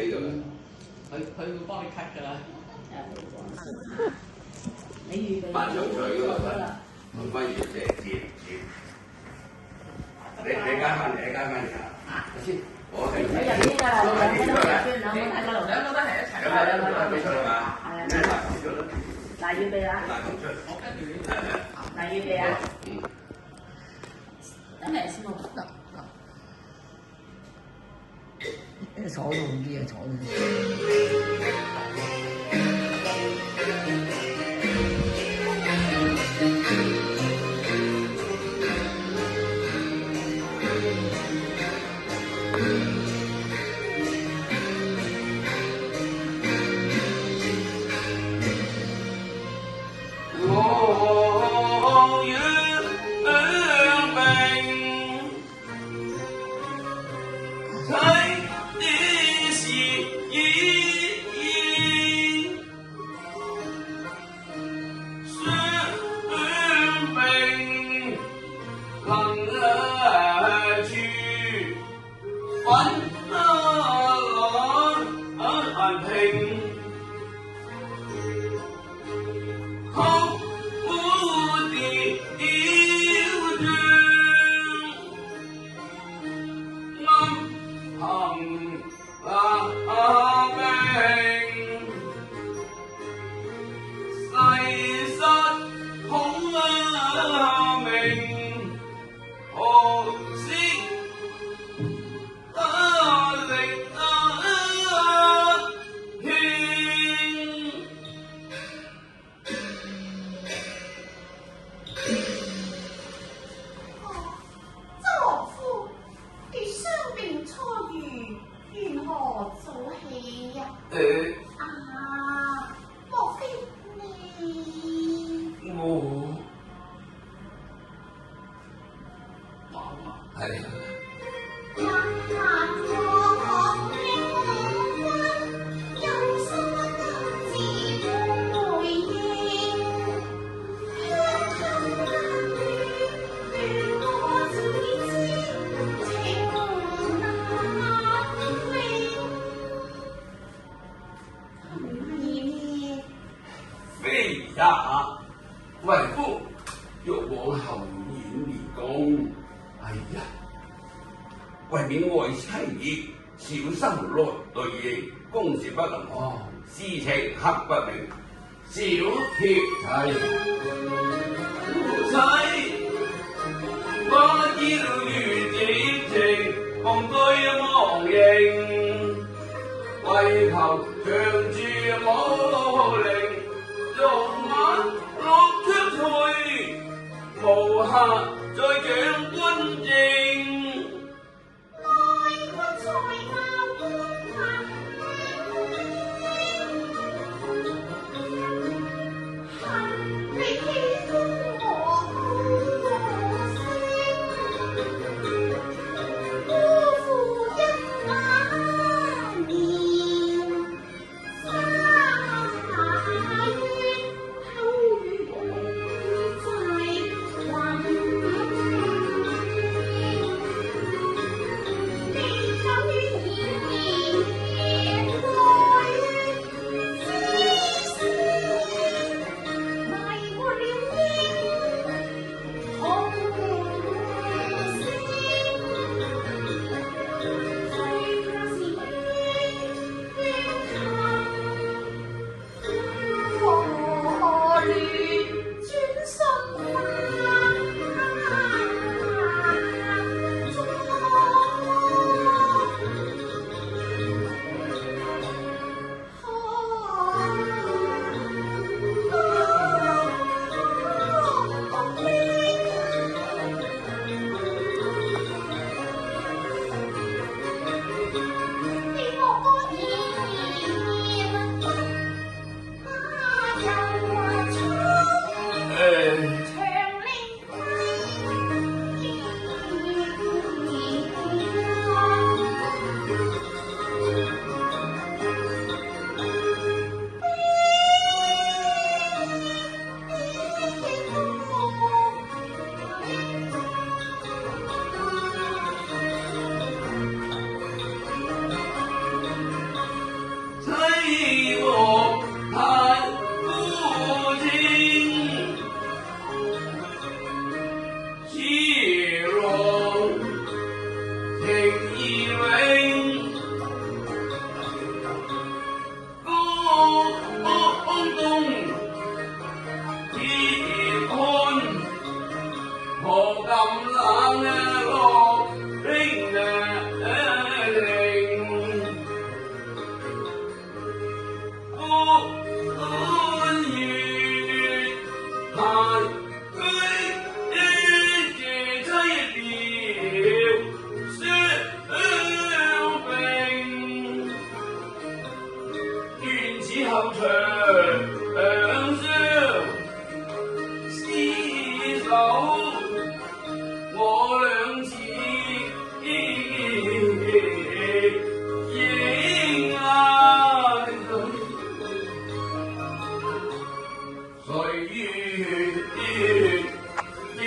OK 嘅咩？佢會幫你 cut 㗎啦。你預備扮上去㗎嘛，不如接。你加翻先，我係喺入邊㗎，兩個都係，兩個睇嗰度，兩個都係一齊。兩個俾出嚟嘛？係啊。咩大講出啦？嗱，預備啦。大講出。我跟住呢嗱，預備啊。等嚟先我得。坐到啲啊，坐到啲。為夫欲往後院練功，哎呀，為免愛妻兒小心來對應，公事不能忘，事情刻不明，小妾妻，我知道如此情，共對忘形，為求長住武靈，用晚落出去，無暇再掌軍政。長相廝守，我倆似鷹眼，歲月夜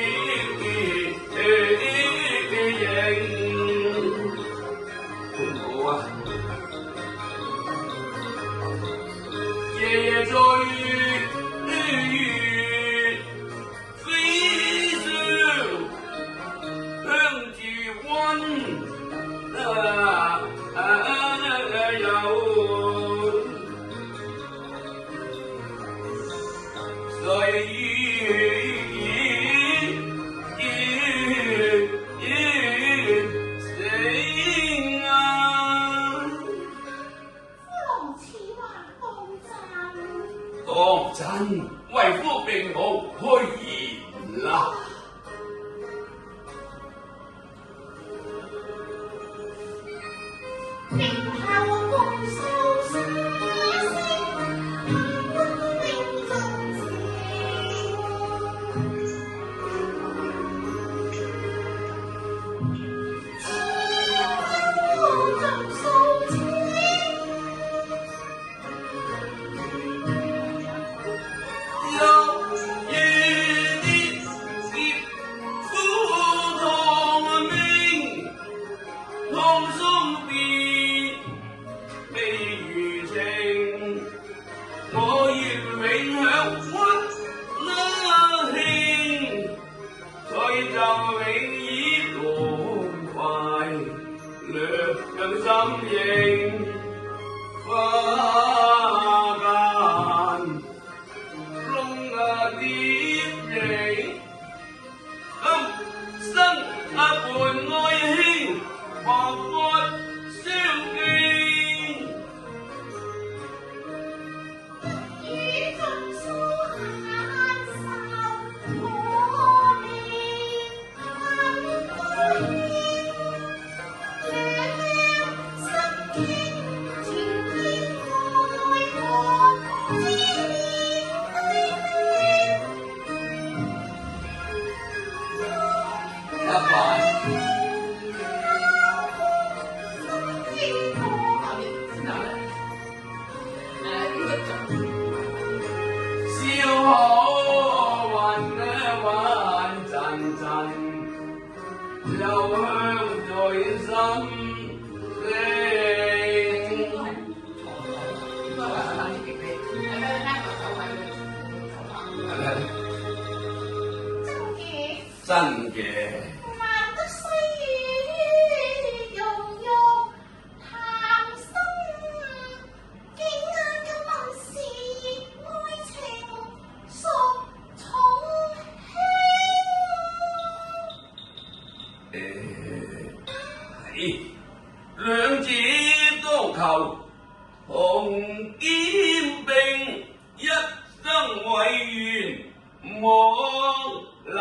夜追月飛上，向住溫柔。歲月當真為夫並無虛言啦。並後共收沙聲，溫馨中心應花間，窿疊影，今生伴愛卿，白髮相敬。與盡數限愁可憐，又香在心聲，真嘅。難得歲月融融談心，驚訝今是愛情屬重輕。兩子當求同肩並，一生委願莫能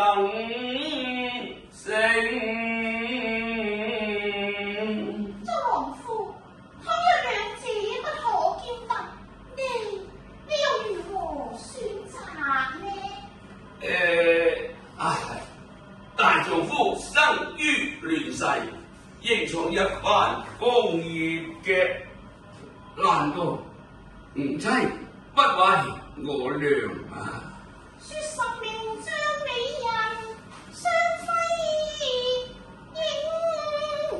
成。周郎夫，倘若兩子不可兼得，你又如何選擇呢？大丈夫生於亂世，應從一番風月嘅，難道吾妻不為我娘啊？說十名將美人相輝映，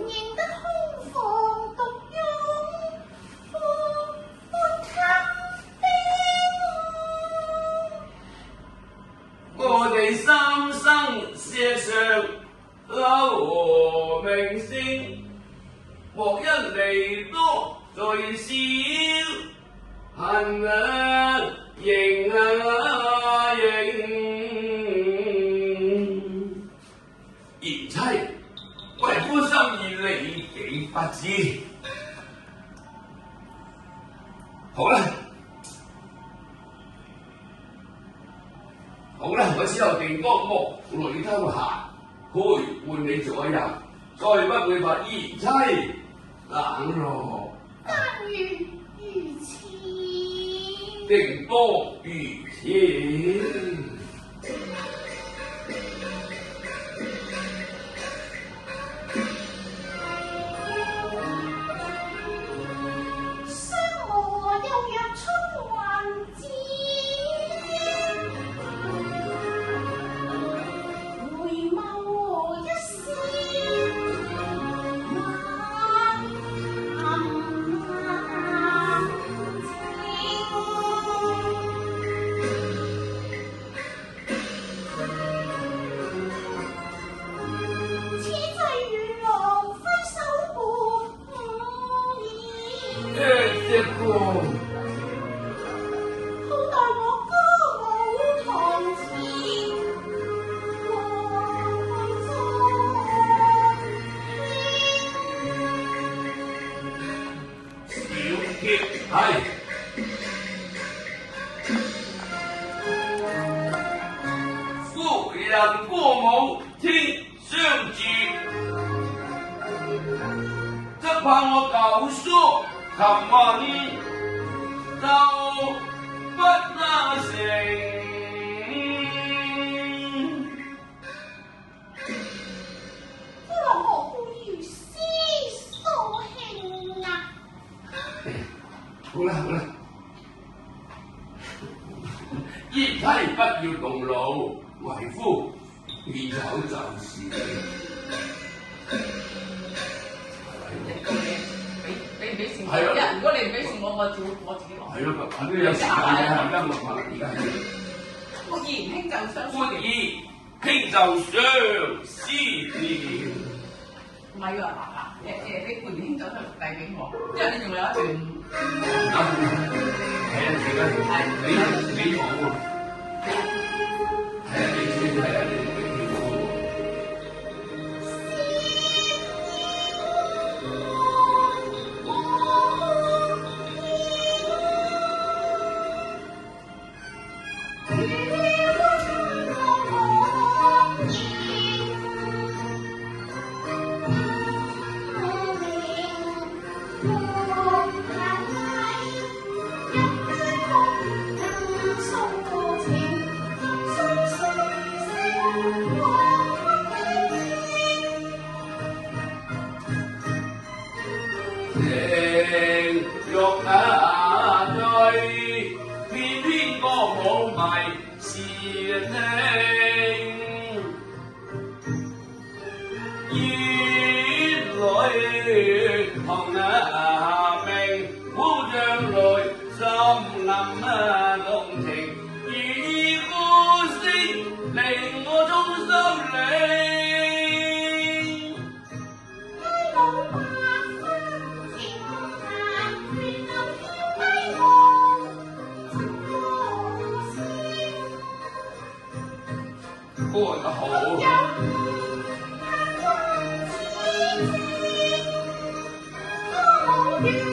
認得空房獨擁半給我哋三生石上留名聲，莫因離多最少，恨認賢妻為夫心意你幾不知。好啦，我之後定當木裏偷閒，陪伴你左右，再不會怕賢妻冷落。但願如此。定多如此。係夫人過母天相住，則怕我舊書琴文就不得成。夫人何故如斯所興啊？好啦好啦，葉妻不要動怒，為夫獻酒就是。你唔俾錢我，如果你唔俾錢我自己落。係咯，反正有時間嘅，而家冇法啦，而家係。歡迎輕就相思。歡迎輕就相思了。唔係喎，你歡迎輕就相遞俾我，因為你仲有一段。係啊，而家你講喎。係啊，你係啊，你講喎。過得好。有